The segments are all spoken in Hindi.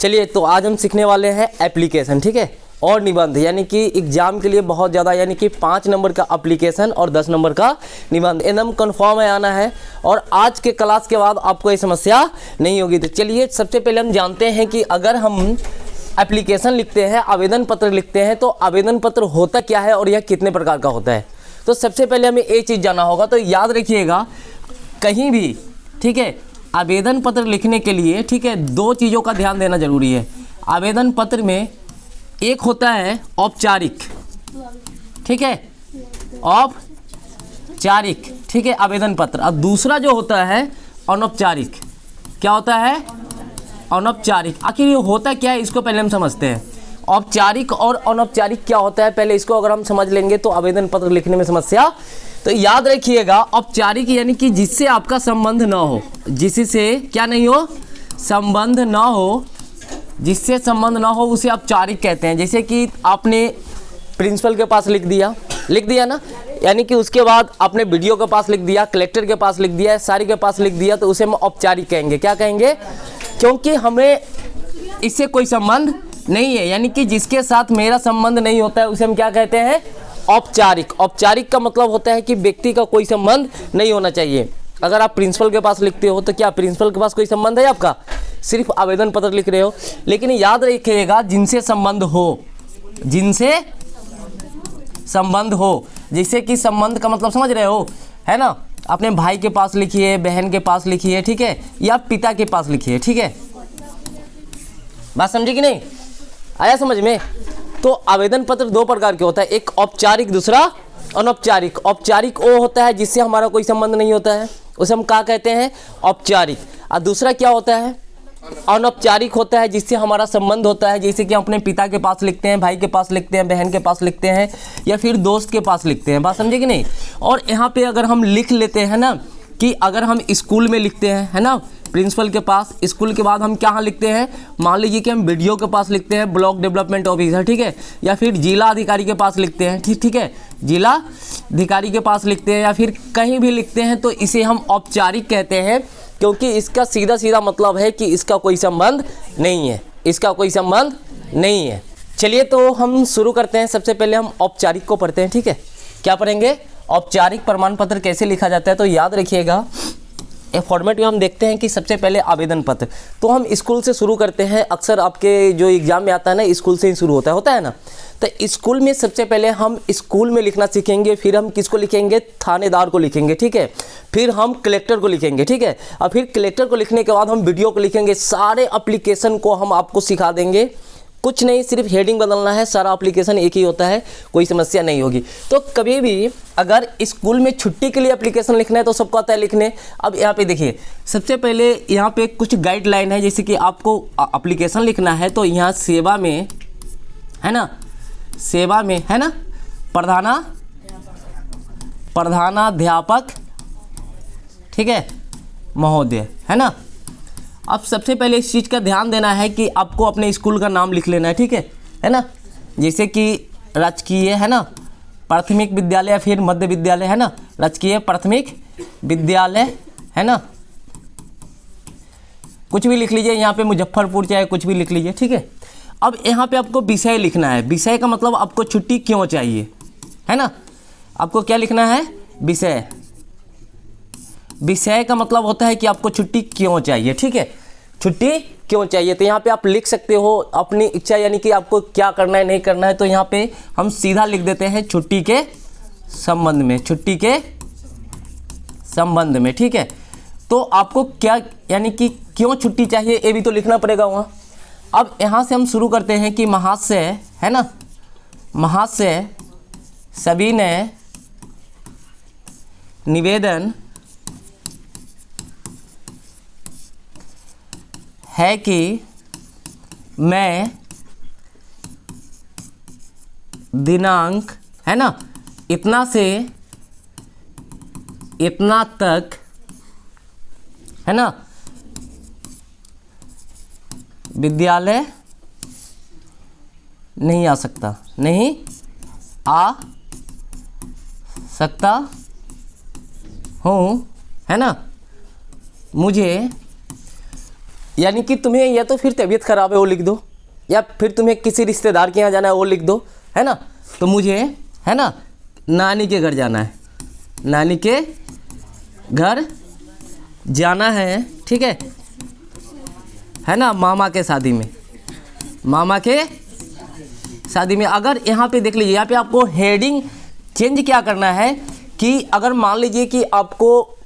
चलिए, तो आज हम सीखने वाले हैं एप्लीकेशन, ठीक है, और निबंध, यानी कि एग्जाम के लिए बहुत ज़्यादा, यानी कि 5 नंबर का एप्लीकेशन और 10 नंबर का निबंध एकदम कंफर्म है आना है। और आज के क्लास के बाद आपको ये समस्या नहीं होगी। तो चलिए, सबसे पहले हम जानते हैं कि अगर हम एप्लीकेशन लिखते हैं, आवेदन पत्र लिखते हैं, तो आवेदन पत्र होता क्या है और यह कितने प्रकार का होता है। तो सबसे पहले हमें एक चीज़ जानना होगा। तो याद रखिएगा, कहीं भी, ठीक है, आवेदन पत्र लिखने के लिए, ठीक है, 2 चीज़ों का ध्यान देना जरूरी है। आवेदन पत्र में एक होता है औपचारिक, ठीक है, औपचारिक, ठीक है, आवेदन पत्र, और दूसरा जो होता है अनौपचारिक। क्या होता है? अनौपचारिक। आखिर ये होता क्या है, इसको पहले हम समझते हैं। औपचारिक और अनौपचारिक क्या होता है, पहले इसको अगर हम समझ लेंगे तो आवेदन पत्र लिखने में समस्या। तो याद रखिएगा, औपचारिक यानी कि जिससे आपका संबंध ना हो, जिससे क्या नहीं हो, संबंध ना हो, जिससे संबंध ना हो उसे औपचारिक कहते हैं। जैसे कि आपने प्रिंसिपल के पास लिख दिया ना, यानी कि उसके बाद आपने वीडियो के पास लिख दिया, कलेक्टर के पास लिख दिया, एसआरई के पास लिख दिया, तो उसे हम औपचारिक कहेंगे। क्या कहेंगे? क्योंकि हमें इससे कोई संबंध नहीं है, यानी कि जिसके साथ मेरा संबंध नहीं होता है उसे हम क्या कहते हैं? औपचारिक। औपचारिक का मतलब होता है कि व्यक्ति का कोई संबंध नहीं होना चाहिए। अगर आप प्रिंसिपल के पास लिखते हो तो क्या प्रिंसिपल के पास कोई संबंध है आपका? सिर्फ आवेदन पत्र लिख रहे हो। लेकिन याद रखिएगा, जिनसे संबंध हो, जिनसे संबंध हो, जैसे कि संबंध का मतलब समझ रहे हो, है ना, अपने भाई के पास लिखिए, बहन के पास लिखिए, ठीक है, या पिता के पास लिखिए, ठीक है। बात समझे कि नहीं? आया समझ में? तो आवेदन पत्र 2 प्रकार के होता है, एक औपचारिक, दूसरा अनौपचारिक। औपचारिक वो होता है जिससे हमारा कोई संबंध नहीं होता है, उसे हम क्या कहते हैं? औपचारिक। और दूसरा क्या होता है? अनौपचारिक होता है जिससे हमारा संबंध होता है। जैसे कि हम अपने पिता के पास लिखते हैं, भाई के पास लिखते हैं, बहन के पास लिखते हैं, या फिर दोस्त के पास लिखते हैं। बात समझे कि नहीं? और यहाँ पे अगर हम लिख लेते हैं ना, कि अगर हम स्कूल में लिखते हैं, है ना, प्रिंसिपल के पास, स्कूल के बाद हम क्या लिखते हैं, मान लीजिए कि हम वीडियो के पास लिखते हैं, ब्लॉक डेवलपमेंट ऑफिसर, ठीक है, या फिर जिला अधिकारी के पास लिखते हैं, ठीक है, जिला अधिकारी के पास लिखते हैं, या फिर कहीं भी लिखते हैं, तो इसे हम औपचारिक कहते हैं। क्योंकि इसका सीधा सीधा मतलब है कि इसका कोई संबंध नहीं है, इसका कोई संबंध नहीं है। चलिए, तो हम शुरू करते हैं। सबसे पहले हम औपचारिक को पढ़ते हैं, ठीक है। क्या पढ़ेंगे? औपचारिक प्रमाण पत्र कैसे लिखा जाता है। तो याद रखिएगा, एक फॉर्मेट में हम देखते हैं कि सबसे पहले आवेदन पत्र, तो हम स्कूल से शुरू करते हैं। अक्सर आपके जो एग्जाम में आता है ना, स्कूल से ही शुरू होता है ना। तो स्कूल में सबसे पहले हम स्कूल में लिखना सीखेंगे, फिर हम किसको लिखेंगे? थानेदार को लिखेंगे, ठीक है, फिर हम कलेक्टर को लिखेंगे, ठीक है, और फिर कलेक्टर को लिखने के बाद हम वीडियो को लिखेंगे। सारे एप्लीकेशन को हम आपको सिखा देंगे, कुछ नहीं, सिर्फ हेडिंग बदलना है, सारा एप्लीकेशन एक ही होता है, कोई समस्या नहीं होगी। तो कभी भी अगर स्कूल में छुट्टी के लिए एप्लीकेशन लिखना है तो सबको आता है लिखने। अब यहाँ पे देखिए, सबसे पहले यहाँ पे कुछ गाइडलाइन है। जैसे कि आपको एप्लीकेशन लिखना है तो यहाँ सेवा में, है ना, सेवा में, है ना, प्रधानाध्यापक, ठीक है, महोदय, है ना। अब सबसे पहले इस चीज़ का ध्यान देना है कि आपको अपने स्कूल का नाम लिख लेना है, ठीक है ना। जैसे कि राजकीय, है ना, प्राथमिक विद्यालय, या फिर मध्य विद्यालय, है ना, राजकीय प्राथमिक विद्यालय, है ना, कुछ भी लिख लीजिए। यहाँ पे मुजफ्फरपुर चाहे कुछ भी लिख लीजिए, ठीक है। अब यहाँ पे आपको विषय लिखना है। विषय का मतलब आपको छुट्टी क्यों चाहिए, है ना, आपको क्या लिखना है? विषय। विषय का मतलब होता है कि आपको छुट्टी क्यों चाहिए, ठीक है, छुट्टी क्यों चाहिए। तो यहाँ पे आप लिख सकते हो अपनी इच्छा, यानी कि आपको क्या करना है, नहीं करना है। तो यहाँ पे हम सीधा लिख देते हैं छुट्टी के संबंध में, छुट्टी के संबंध में, ठीक है। तो आपको क्या, यानी कि क्यों छुट्टी चाहिए, ये भी तो लिखना पड़ेगा वहाँ। अब यहाँ से हम शुरू करते हैं कि महाशय, है ना, महाशय, सभी ने निवेदन है कि मैं दिनांक, है ना, इतना से इतना तक, है ना, विद्यालय नहीं आ सकता, नहीं आ सकता हूँ, है ना, मुझे यानी कि तुम्हें या तो फिर तबीयत खराब है वो लिख दो, या फिर तुम्हें किसी रिश्तेदार के यहाँ जाना है वो लिख दो, है ना। तो मुझे, है ना, नानी के घर जाना है, नानी के घर जाना है, ठीक है ना, मामा के शादी में, मामा के शादी में। अगर यहाँ पे देख लीजिए, यहाँ पे आपको हेडिंग चेंज क्या करना है कि अगर मान लीजिए कि आपको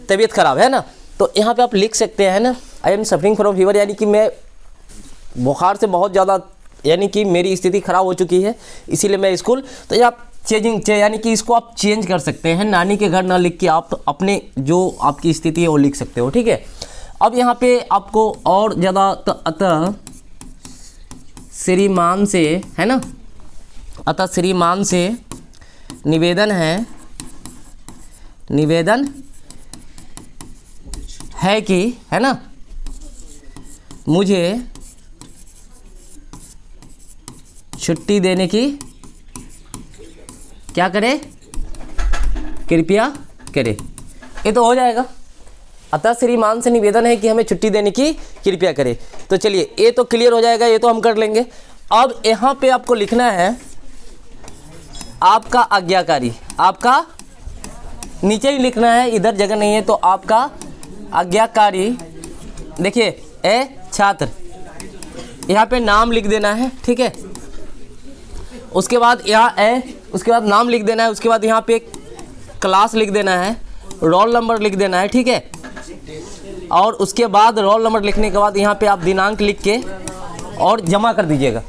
तबीयत खराब है ना, तो यहाँ पे आप लिख सकते हैं ना, I am suffering from fever, यानी कि मैं बुखार से बहुत ज़्यादा, यानी कि मेरी स्थिति ख़राब हो चुकी है, इसीलिए मैं स्कूल, तो ये आप चेंजिंग, यानी कि इसको आप चेंज कर सकते हैं, नानी के घर ना लिख के आप अपने जो आपकी स्थिति है वो लिख सकते हो, ठीक है। अब यहाँ पे आपको और ज़्यादा, अतः श्रीमान से, है ना, अतः श्रीमान से निवेदन है कि, है ना, मुझे छुट्टी देने की क्या करे, कृपया करे। ये तो हो जाएगा, अतः श्रीमान से निवेदन है कि हमें छुट्टी देने की कृपया करे। तो चलिए ये तो क्लियर हो जाएगा, ये तो हम कर लेंगे। अब यहाँ पे आपको लिखना है आपका आज्ञाकारी, आपका नीचे ही लिखना है, इधर जगह नहीं है, तो आपका आज्ञाकारी। देखिए ए छात्र, यहाँ पे नाम लिख देना है, ठीक है। उसके बाद यहाँ ए, उसके बाद नाम लिख देना है, उसके बाद यहाँ पे क्लास लिख देना है, रोल नंबर लिख देना है, ठीक है। और उसके बाद रोल नंबर लिखने के बाद यहाँ पे आप दिनांक लिख के और जमा कर दीजिएगा,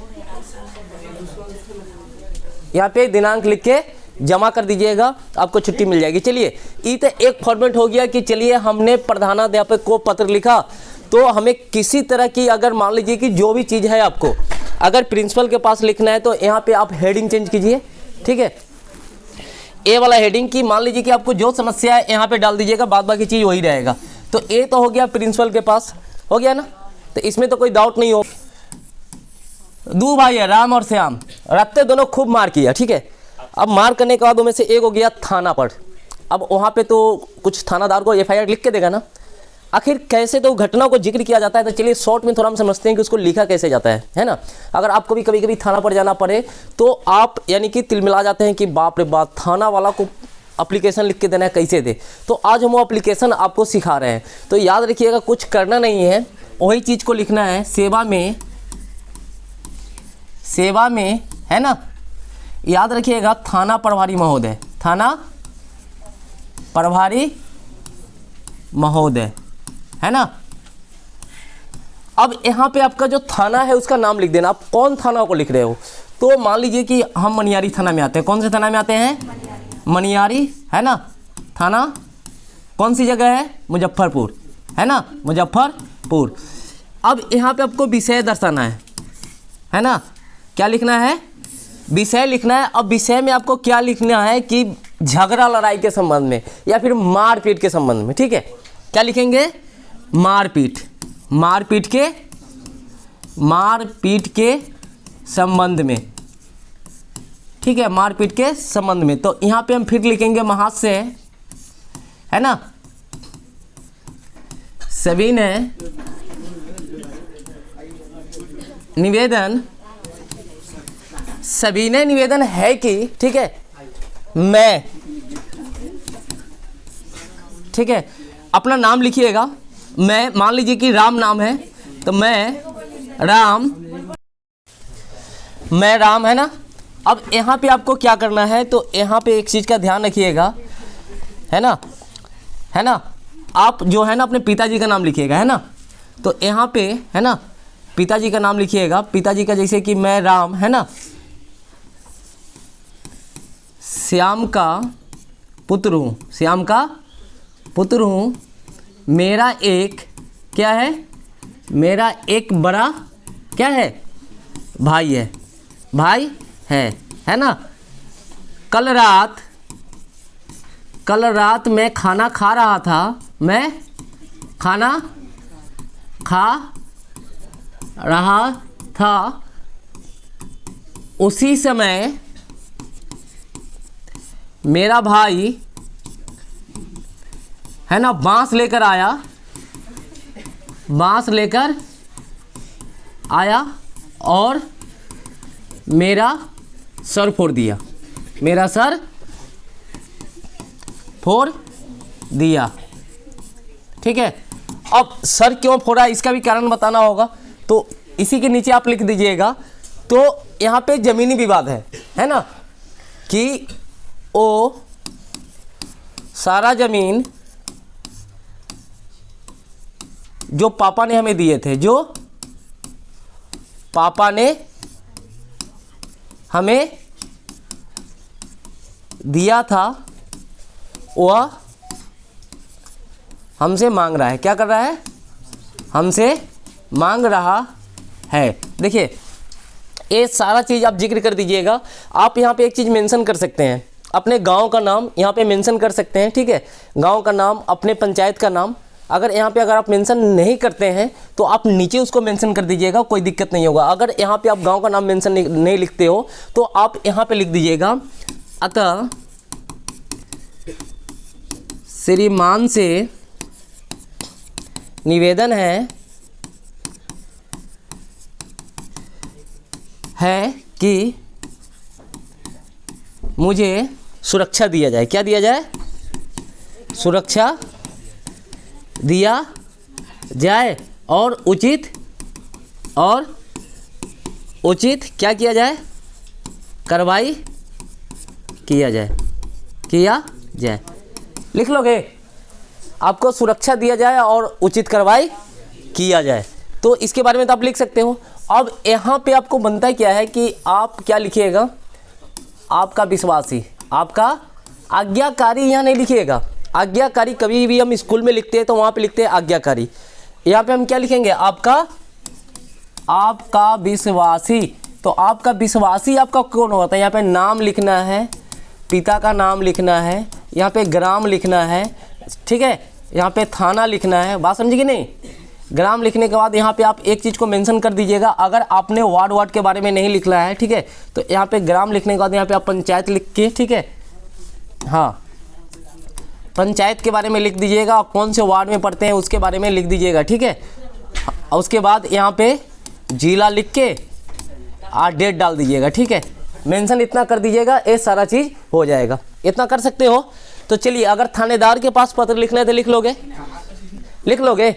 यहाँ पे दिनांक लिख के जमा कर दीजिएगा, आपको छुट्टी मिल जाएगी। चलिए ये तो एक फॉर्मेट हो गया कि चलिए हमने प्रधानाध्यापक को पत्र लिखा, तो हमें किसी तरह की, अगर मान लीजिए कि जो भी चीज़ है आपको अगर प्रिंसिपल के पास लिखना है, तो यहाँ पे आप हेडिंग चेंज कीजिए, ठीक है। ए वाला हेडिंग की मान लीजिए कि आपको जो समस्या है यहाँ पे डाल दीजिएगा, बाद बाकी चीज़ वही रहेगा। तो ए तो हो गया प्रिंसिपल के पास, हो गया ना, तो इसमें तो कोई डाउट नहीं हो। दो भाई है, राम और श्याम, रत्ते दोनों खूब मार किया, ठीक है। अब मार करने के बाद उनमें से एक हो गया थाना पर। अब वहाँ पे तो कुछ थानादार को एफआईआर लिख के देगा ना, आखिर कैसे तो घटना को जिक्र किया जाता है। तो चलिए शॉर्ट में थोड़ा हम समझते हैं कि उसको लिखा कैसे जाता है ना। अगर आपको भी कभी कभी थाना पर जाना पड़े तो आप यानी कि तिलमिला जाते हैं कि बाप रे बाप, थाना वाला को एप्लीकेशन लिख के देना है, कैसे दे। तो आज हम वो एप्लीकेशन आपको सिखा रहे हैं। तो याद रखिएगा, कुछ करना नहीं है, वही चीज़ को लिखना है, सेवा में, है ना। याद रखिएगा, थाना प्रभारी महोदय, थाना प्रभारी महोदय, है ना। अब यहाँ पे आपका जो थाना है उसका नाम लिख देना, आप कौन थाना को लिख रहे हो। तो मान लीजिए कि हम मनियारी थाना में आते हैं। कौन से थाना में आते हैं? मनियारी, है ना। थाना कौन सी जगह है? मुजफ्फरपुर, है ना, मुजफ्फरपुर। अब यहाँ पे आपको विषय दर्शाना है ना। क्या लिखना है? विषय लिखना है। अब विषय में आपको क्या लिखना है कि झगड़ा लड़ाई के संबंध में या फिर मारपीट के संबंध में, ठीक है। क्या लिखेंगे? मारपीट के संबंध में, ठीक है, मारपीट के संबंध में। तो यहाँ पे हम फिर लिखेंगे महाशय, है ना। सविनय निवेदन है कि, ठीक है, मैं, ठीक है, अपना नाम लिखिएगा। मैं, मान लीजिए कि राम नाम है, तो मैं राम, है ना। अब यहाँ पे आपको क्या करना है, तो यहाँ पे एक चीज़ का ध्यान रखिएगा, है ना, आप जो है ना अपने पिताजी का नाम लिखिएगा, है ना। तो यहाँ पे, है ना, पिताजी का नाम लिखिएगा। पिताजी का जैसे कि मैं राम, है ना, श्याम का पुत्र हूँ, मेरा एक, क्या है, मेरा एक बड़ा, क्या है, भाई है ना। कल रात मैं खाना खा रहा था, उसी समय मेरा भाई, है ना, बांस लेकर आया, बांस लेकर आया और मेरा सर फोड़ दिया, मेरा सर फोड़ दिया। ठीक है, अब सर क्यों फोड़ा इसका भी कारण बताना होगा, तो इसी के नीचे आप लिख दीजिएगा। तो यहाँ पे जमीनी विवाद है ना, कि वो सारा जमीन जो पापा ने हमें दिए थे, जो पापा ने हमें दिया था, वह हमसे मांग रहा है। क्या कर रहा है? हमसे मांग रहा है। देखिए ये सारा चीज़ आप जिक्र कर दीजिएगा। आप यहाँ पे एक चीज़ मेंशन कर सकते हैं, अपने गांव का नाम यहाँ पे मेंशन कर सकते हैं। ठीक है, गांव का नाम, अपने पंचायत का नाम। अगर यहाँ पे अगर आप मेंशन नहीं करते हैं तो आप नीचे उसको मेंशन कर दीजिएगा, कोई दिक्कत नहीं होगा। अगर यहाँ पे आप गांव का नाम मेंशन नहीं लिखते हो तो आप यहाँ पे लिख दीजिएगा, अतः श्रीमान से निवेदन है कि मुझे सुरक्षा दिया जाए। क्या दिया जाए? सुरक्षा दिया जाए और उचित क्या किया जाए? कार्रवाई किया जाए। लिख लोगे? आपको सुरक्षा दिया जाए और उचित कार्रवाई किया जाए, तो इसके बारे में तो आप लिख सकते हो। अब यहाँ पे आपको बनता क्या है कि आप क्या लिखिएगा? आपका विश्वासी, आपका आज्ञाकारी यहाँ नहीं लिखिएगा। आज्ञाकारी कभी भी हम स्कूल में लिखते हैं तो वहाँ पे लिखते हैं आज्ञाकारी। यहाँ पे हम क्या लिखेंगे? आपका विश्वासी। तो आपका विश्वासी आपका कौन होता है? यहाँ पे नाम लिखना है, पिता का नाम लिखना है, यहाँ पे ग्राम लिखना है। ठीक है, यहाँ पे थाना लिखना है। बात समझी कि नहीं? ग्राम लिखने के बाद यहाँ पे आप एक चीज़ को मेंशन कर दीजिएगा। अगर आपने वार्ड के बारे में नहीं लिखना है, ठीक है, तो यहाँ पे ग्राम लिखने के बाद यहाँ पे आप पंचायत लिख के, ठीक है, हाँ, पंचायत के बारे में लिख दीजिएगा, कौन से वार्ड में पढ़ते हैं उसके बारे में लिख दीजिएगा। ठीक है, उसके बाद यहाँ पे जिला लिख के डेट डाल दीजिएगा। ठीक है, मेंशन इतना कर दीजिएगा, ये सारा चीज़ हो जाएगा। इतना कर सकते हो? तो चलिए, अगर थानेदार के पास पत्र लिखना है तो लिख लोगे?